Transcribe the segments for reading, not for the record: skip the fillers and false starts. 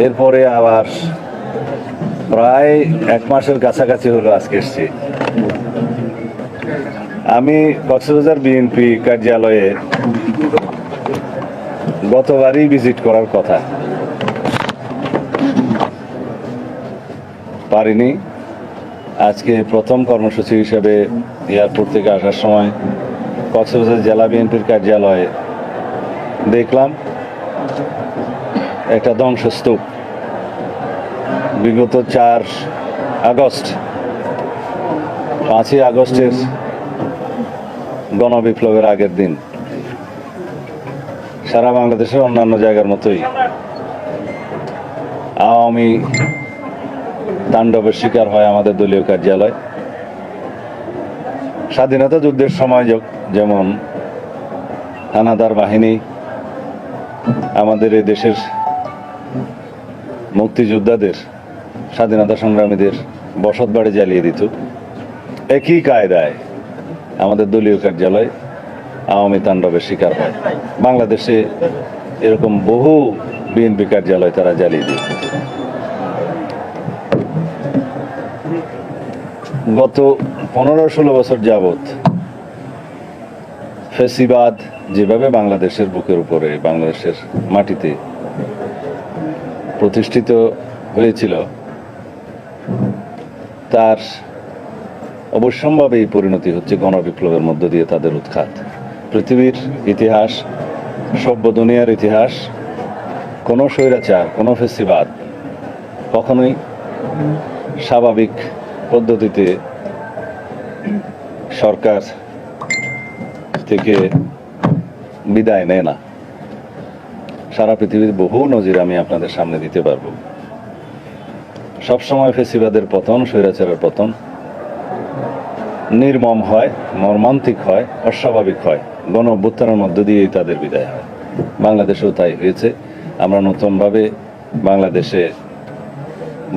এরপরে আবার প্রায় 1 মাসের কাছাকাছি হলো আজকে এসছি। আমি কক্সবাজার বিএনপি কার্যালয়ে গতবারই ভিজিট করার কথা, পারিনি। আজকে প্রথম কর্মসূচি হিসেবে এয়ারপোর্ট থেকে আসার সময় কক্সবাজার জেলা বিএনপির কার্যালয়ে দেখলাম একটা ধ্বংসস্তূপ। বিগত 4 আগস্ট 5ই আগস্টের গণবিপ্লবের আগের দিন সারা বাংলাদেশের অন্যান্য জায়গার মতোই আওয়ামী তাণ্ডবের শিকার হয় আমাদের দলীয় কার্যালয়। স্বাধীনতা যুদ্ধের সময় যেমন হানাদার বাহিনী আমাদের এই দেশের মুক্তিযোদ্ধাদের, স্বাধীনতা সংগ্রামীদের বসত বাড়ি জ্বালিয়ে দিত, একই কায়দায় আমাদের দলীয় কার্যালয় আওয়ামী তাণ্ডবের শিকার হয়। বাংলাদেশে এরকম বহু বিএনপি কার্যালয় তারা জ্বালিয়ে দিত। গত 15-16 বছর যাবৎ ফ্যাসিবাদ যেভাবে বাংলাদেশের বুকের উপরে, বাংলাদেশের মাটিতে প্রতিষ্ঠিত হয়েছিল, তার অবশ্যম্ভাবেই পরিণতি হচ্ছে গণবিপ্লবের মধ্য দিয়ে তাদের উৎখাত। পৃথিবীর ইতিহাস, সভ্য দুনিয়ার ইতিহাস, কোনো স্বৈরাচার, কোনো ফ্যাসিবাদ কখনোই স্বাভাবিক পদ্ধতিতে সরকার থেকে বিদায় নেয় না। সারা পৃথিবীর বহু নজির আমি আপনাদের সামনে দিতে পারবো। সবসময় ফ্যাসিবাদের পতন, স্বৈরাচারের পতন নির্মম হয়, মর্মান্তিক হয়, অস্বাভাবিক হয়। গণ অভ্যুত্থানের মধ্য দিয়েই তাদের বিদায় হয়। বাংলাদেশেও তাই হয়েছে। আমরা নতুনভাবে বাংলাদেশে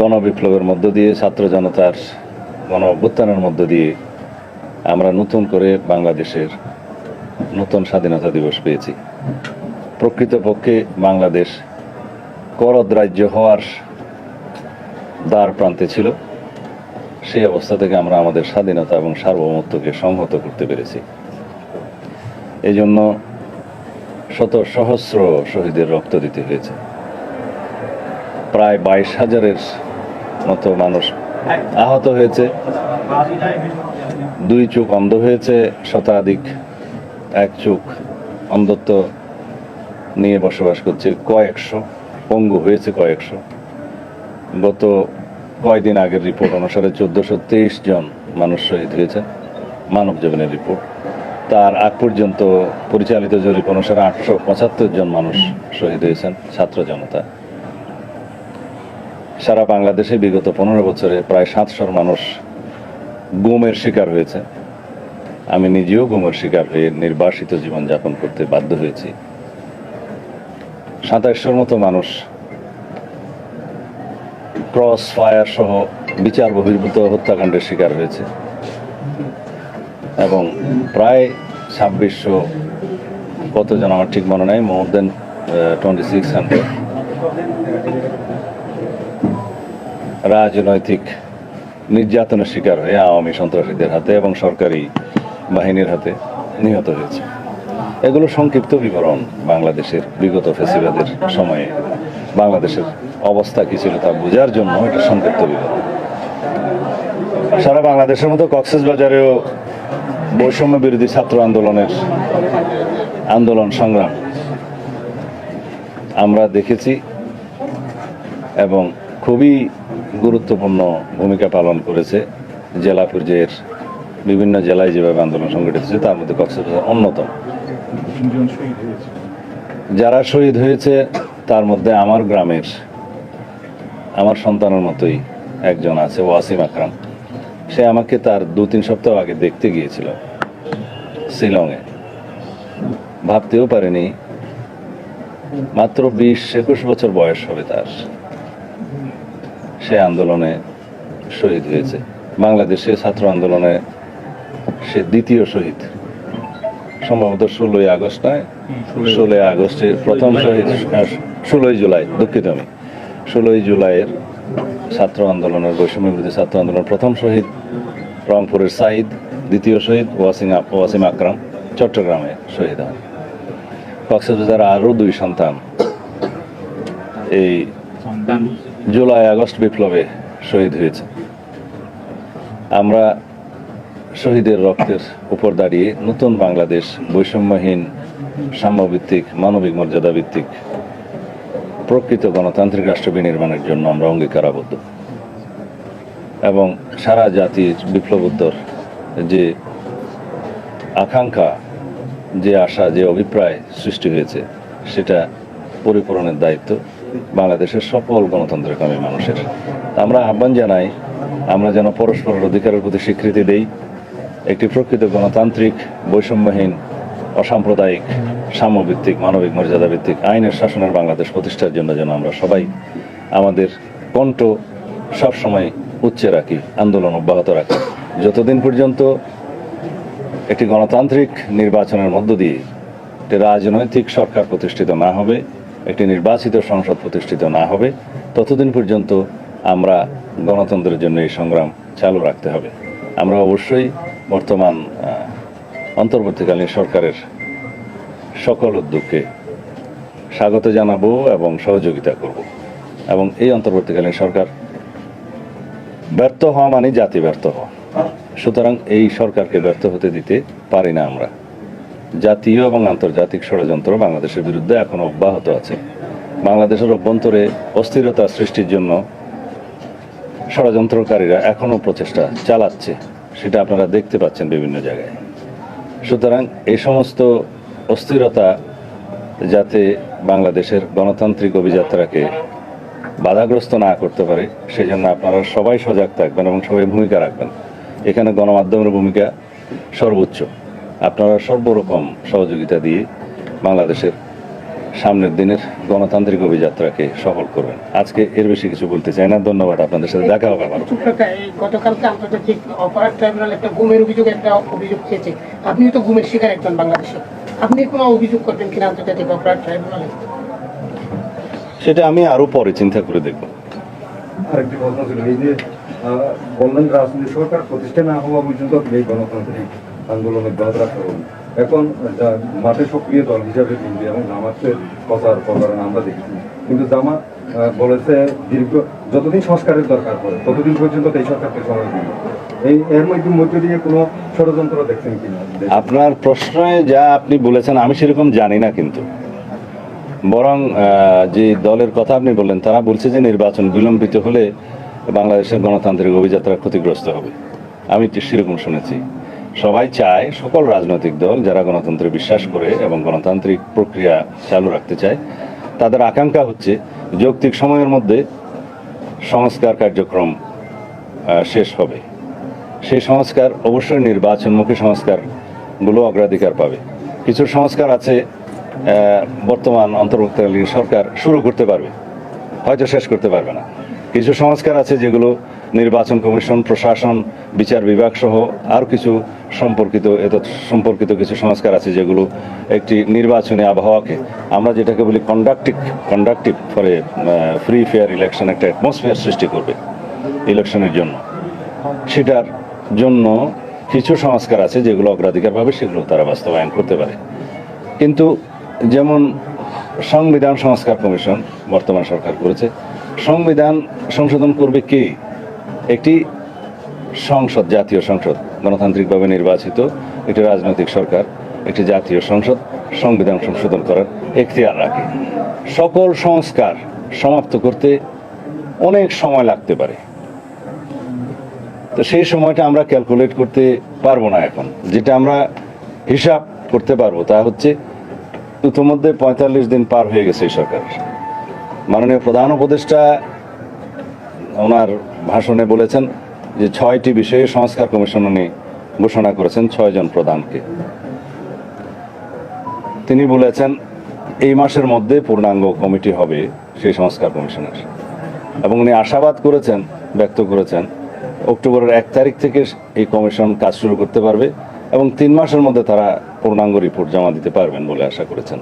গণবিপ্লবের মধ্য দিয়ে, ছাত্র জনতার গণ অভ্যুত্থানের মধ্য দিয়ে আমরা নতুন করে বাংলাদেশের নতুন স্বাধীনতা দিবস পেয়েছি। প্রকৃতপক্ষে বাংলাদেশ করদ রাজ্য হওয়ার দ্বার প্রান্তে ছিল। সেই অবস্থা থেকে আমরা আমাদের স্বাধীনতা এবং সার্বভৌমত্বকে সংহত করতে পেরেছি। এই জন্য শত সহস্র শহীদের রক্ত দিতে হয়েছে। প্রায় 22,000-এর মতো মানুষ আহত হয়েছে, 2 চোখ অন্ধ হয়েছে, শতাধিক 1 চোখ অন্ধত্ব নিয়ে বসবাস করছে, কয়েকশো পঙ্গু হয়েছে, কয়েকশো। গত কয়েকদিন আগের রিপোর্ট অনুসারে 1423 জন মানুষ শহীদ হয়েছে, মানব জীবনের রিপোর্ট। তার আগ পর্যন্ত পরিচালিত জরিপ অনুসারে 875 জন মানুষ শহীদ হয়েছেন, ছাত্র জনতা। সারা বাংলাদেশে বিগত 15 বছরে প্রায় 700 মানুষ গুমের শিকার হয়েছে। আমি নিজেও গুমের শিকার হয়ে নির্বাসিত জীবনযাপন করতে বাধ্য হয়েছি। 2700-র মতো মানুষ ক্রস ফায়ার সহ বিচার বহির্ভূত হত্যাকাণ্ডের শিকার হয়েছে এবং প্রায় 2600 কতজন আমার ঠিক মনে নাই, মোর দেন 2600 রাজনৈতিক নির্যাতনের শিকার হয়ে আওয়ামী সন্ত্রাসীদের হাতে এবং সরকারি বাহিনীর হাতে নিহত হয়েছে। এগুলো সংক্ষিপ্ত বিবরণ বাংলাদেশের বিগত ফ্যাসিবাদের সময়ে বাংলাদেশের অবস্থা কি ছিল তা বোঝার জন্য এটা সংক্ষিপ্ত বিবরণ। সারা বাংলাদেশের মতো কক্সবাজারেও বৈষম্য বিরোধী ছাত্র আন্দোলন সংগ্রাম আমরা দেখেছি এবং খুবই গুরুত্বপূর্ণ ভূমিকা পালন করেছে। জেলা পর্যায়ের বিভিন্ন জেলায় যেভাবে আন্দোলন সংগঠিত হয়েছে তার মধ্যে কক্সবাজার অন্যতম। যারা শহীদ হয়েছে তার মধ্যে আমার গ্রামের, আমার সন্তানের মতোই একজন আছে, ওয়াসিম আকরাম। সে আমাকে তার 2-3 সপ্তাহ আগে দেখতে গিয়েছিল শিলংয়ে। ভাবতেও পারেনি, মাত্র 20-21 বছর বয়স হবে তার, সে আন্দোলনে শহীদ হয়েছে। বাংলাদেশে ছাত্র আন্দোলনে সে দ্বিতীয় শহীদ, সম্ভবত 16ই আগস্ট নয়, 16ই আগস্টের প্রথম শহীদ 16ই জুলাই, দুঃখিত আমি, 16ই জুলাইয়ের ছাত্র আন্দোলনের, বৈষম্য বিরোধী ছাত্র আন্দোলনের প্রথম শহীদ রংপুরের সাইদ, দ্বিতীয় শহীদ ওয়াসিম আকরাম চট্টগ্রামে শহীদ হন। কক্সবাজার আরও 2 সন্তান এই জুলাই আগস্ট বিপ্লবে শহীদ হয়েছে। আমরা শহীদের রক্তের উপর দাঁড়িয়ে নতুন বাংলাদেশ, বৈষম্যহীন, সাম্যভিত্তিক, মানবিক মর্যাদা ভিত্তিক প্রকৃত গণতান্ত্রিক রাষ্ট্র বিনির্মাণের জন্য আমরা অঙ্গীকারাবদ্ধ। এবং সারা জাতির বিপ্লবোত্তর যে আকাঙ্ক্ষা, যে আশা, যে অভিপ্রায় সৃষ্টি হয়েছে, সেটা পরিপূরণের দায়িত্ব বাংলাদেশের সকল গণতন্ত্রকামী মানুষের। আমরা আহ্বান জানাই, আমরা যেন পরস্পরের অধিকারের প্রতি স্বীকৃতি দেই। একটি প্রকৃত গণতান্ত্রিক, বৈষম্যহীন, অসাম্প্রদায়িক, সাম্যভিত্তিক, মানবিক মর্যাদা ভিত্তিক আইনের শাসনের বাংলাদেশ প্রতিষ্ঠার জন্য যেন আমরা সবাই আমাদের কণ্ঠ সবসময় উচ্চে রাখি, আন্দোলন অব্যাহত রাখি, যতদিন পর্যন্ত একটি গণতান্ত্রিক নির্বাচনের মধ্য দিয়ে একটি রাজনৈতিক সরকার প্রতিষ্ঠিত না হবে, একটি নির্বাচিত সংসদ প্রতিষ্ঠিত না হবে, ততদিন পর্যন্ত আমরা গণতন্ত্রের জন্য এই সংগ্রাম চালু রাখতে হবে। আমরা অবশ্যই বর্তমান অন্তর্বর্তীকালীন সরকারের সকল উদ্যোগকে স্বাগত জানাবো এবং সহযোগিতা করব। এবং এই অন্তর্বর্তীকালীন সরকার ব্যর্থ হওয়া মানে জাতি ব্যর্থ হওয়া। সুতরাং এই সরকারকে ব্যর্থ হতে দিতে পারি না আমরা। জাতীয় এবং আন্তর্জাতিক ষড়যন্ত্র বাংলাদেশের বিরুদ্ধে এখনো অব্যাহত আছে। বাংলাদেশের অভ্যন্তরে অস্থিরতা সৃষ্টির জন্য ষড়যন্ত্রকারীরা এখনো প্রচেষ্টা চালাচ্ছে, সেটা আপনারা দেখতে পাচ্ছেন বিভিন্ন জায়গায়। সুতরাং এই সমস্ত অস্থিরতা যাতে বাংলাদেশের গণতান্ত্রিক অভিযাত্রাকে বাধাগ্রস্ত না করতে পারে, সেই জন্য আপনারা সবাই সজাগ থাকবেন এবং সবাই ভূমিকা রাখবেন। এখানে গণমাধ্যমের ভূমিকা সর্বোচ্চ। আপনারা সর্বরকম সহযোগিতা দিয়ে বাংলাদেশের সামনের দিনের গণতান্ত্রিক অভিযাত্রাকে সফল করবেন। আজকে এর বেশি কিছু বলতে চাই না। ধন্যবাদ, আপনাদের সাথে দেখা হবে আবার। গতকালকে আন্তর্জাতিক অপরাধ ট্রাইব্যুনাল একটা গুমের অভিযোগ পেয়েছে। আপনিও তো গুমের শিকার একজন বাংলাদেশে, আপনি কোনো অভিযোগ করবেন কিনা আন্তর্জাতিক অপরাধ ট্রাইব্যুনালে? সেটা আমি আরো পরে চিন্তা করে দেখব। আরেকটি প্রশ্ন ছিল, এই যে বললেন রাজনৈতিক সরকার প্রতিষ্ঠা না হওয়া পর্যন্ত এই গণতান্ত্রিক আন্দোলন অব্যাহত রাখতে হবে। এখন মাঠে সক্রিয় দল হিসাবে বিএনপি এবং জামাতের প্রচারণা আমরা দেখছি, কিন্তু জামাত বলেছে যতদিন সংস্কারের দরকার পড়ে ততদিন পর্যন্ত এই সরকারকে সময় দিবে। এর মধ্য দিয়ে কোনো ষড়যন্ত্র দেখছেন কিনা? আপনার প্রশ্নে যা আপনি বলেছেন আমি সেরকম জানি না, কিন্তু বরং যে দলের কথা আপনি বললেন তারা বলছে যে নির্বাচন বিলম্বিত হলে বাংলাদেশের গণতান্ত্রিক অভিযাত্রা ক্ষতিগ্রস্ত হবে। আমি সেরকম শুনেছি। সবাই চায়, সকল রাজনৈতিক দল যারা গণতন্ত্রে বিশ্বাস করে এবং গণতান্ত্রিক প্রক্রিয়া চালু রাখতে চায়, তাদের আকাঙ্ক্ষা হচ্ছে যৌক্তিক সময়ের মধ্যে সংস্কার কার্যক্রম শেষ হবে। সেই সংস্কার অবশ্যই নির্বাচনমুখী সংস্কারগুলো অগ্রাধিকার পাবে। কিছু সংস্কার আছে বর্তমান অন্তর্বর্তীকালীন সরকার শুরু করতে পারবে, হয়তো শেষ করতে পারবে না। কিছু সংস্কার আছে যেগুলো নির্বাচন কমিশন, প্রশাসন, বিচার বিভাগ সহ আর কিছু সম্পর্কিত কিছু সংস্কার আছে যেগুলো একটি নির্বাচনী আবহাওয়াকে, আমরা যেটাকে বলি conductive for a free fair election, একটা অ্যাটমসফিয়ার সৃষ্টি করবে ইলেকশনের জন্য। সেটার জন্য কিছু সংস্কার আছে যেগুলো অগ্রাধিকার পাবে, সেগুলো তারা বাস্তবায়ন করতে পারে। কিন্তু যেমন সংবিধান সংস্কার কমিশন বর্তমান সরকার করেছে, সংবিধান সংশোধন করবে কে? একটি সংসদ, জাতীয় সংসদ, গণতান্ত্রিকভাবে নির্বাচিত একটি রাজনৈতিক সরকার, একটি জাতীয় সংসদ সংবিধান সংশোধন করার এখতিয়ার রাখে। সকল সংস্কার সমাপ্ত করতে অনেক সময় লাগতে পারে, তো সেই সময়টা আমরা ক্যালকুলেট করতে পারবো না এখন। যেটা আমরা হিসাব করতে পারবো তা হচ্ছে ইতিমধ্যে 45 দিন পার হয়ে গেছে এই সরকার। মাননীয় প্রধান উপদেষ্টা ওনার ভাষণে বলেছেন যে 6টি বিষয়ে সংস্কার কমিশন উনি ঘোষণা করেছেন 6 জন প্রধানকে। তিনি বলেছেন এই মাসের মধ্যে পূর্ণাঙ্গ কমিটি হবে সেই সংস্কার কমিশনের, এবং উনি আশাবাদ ব্যক্ত করেছেন অক্টোবরের 1 তারিখ থেকে এই কমিশন কাজ শুরু করতে পারবে এবং 3 মাসের মধ্যে তারা পূর্ণাঙ্গ রিপোর্ট জমা দিতে পারবেন বলে আশা করেছেন।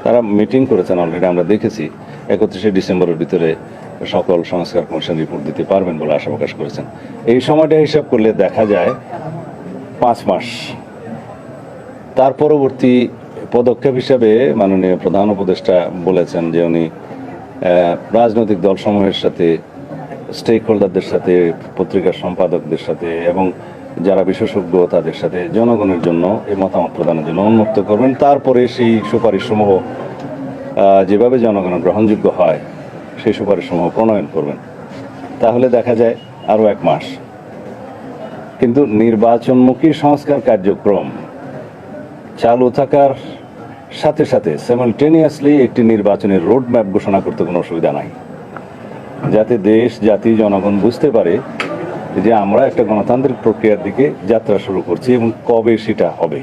তারা মিটিং করেছেন অলরেডি, আমরা দেখেছি। 31 ডিসেম্বরের ভিতরে সকল সংস্কার কমিশন রিপোর্ট দিতে পারবেন বলে আশা প্রকাশ করেছেন। এই সময়টা হিসাব করলে দেখা যায় 5 মাস। তার পরবর্তী পদক্ষেপ হিসাবে মাননীয় প্রধান উপদেষ্টা বলেছেন যে উনি রাজনৈতিক দলসমূহের সাথে, স্টেক হোল্ডারদের সাথে, পত্রিকার সম্পাদকদের সাথে এবং যারা বিশেষজ্ঞ তাদের সাথে জনগণের জন্য এই মতামত প্রদানের জন্য উন্মুক্ত করবেন। তারপরে সেই সুপারিশসমূহ যেভাবে জনগণের গ্রহণযোগ্য হয় সেই সুপারিশসমূহ প্রণয়ন করবেন। তাহলে দেখা যায় আরও 1 মাস। কিন্তু নির্বাচনমুখী সংস্কার কার্যক্রম চালু থাকার সাথে সাথে সিমালটেনিয়াসলি একটি নির্বাচনের রোড ম্যাপ ঘোষণা করতে কোনো অসুবিধা নাই, যাতে দেশ, জাতি, জনগণ বুঝতে পারে যে আমরা একটা গণতান্ত্রিক প্রক্রিয়ার দিকে যাত্রা শুরু করছি এবং কবে সেটা হবে।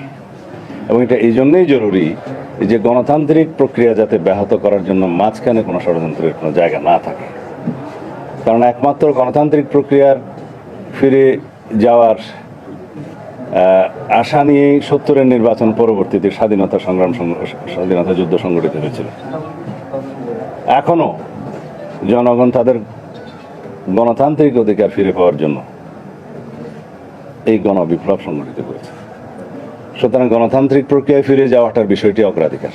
এবং এটা এই জন্যই জরুরি যে গণতান্ত্রিক প্রক্রিয়া যাতে ব্যাহত করার জন্য মাঝখানে কোনো ষড়যন্ত্রের কোনো জায়গা না থাকে। কারণ একমাত্র গণতান্ত্রিক প্রক্রিয়ার ফিরে যাওয়ার আশা নিয়েই 70-এর নির্বাচন পরবর্তীতে স্বাধীনতা যুদ্ধ সংগঠিত হয়েছিল। এখনো জনগণ তাদের গণতান্ত্রিক অধিকার ফিরে পাওয়ার জন্য এই গণবিপ্লব সংগঠিত করেছে। সুতরাং গণতান্ত্রিক প্রক্রিয়ায় ফিরে যাওয়াটার বিষয়টি অগ্রাধিকার।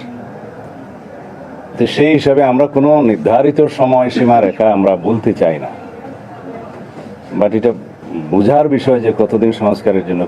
তো সেই হিসাবে আমরা কোনো নির্ধারিত সময়সীমা রেখা আমরা বলতে চাই না, বাট এটা বোঝার বিষয় যে কতদিন সংস্কারের জন্য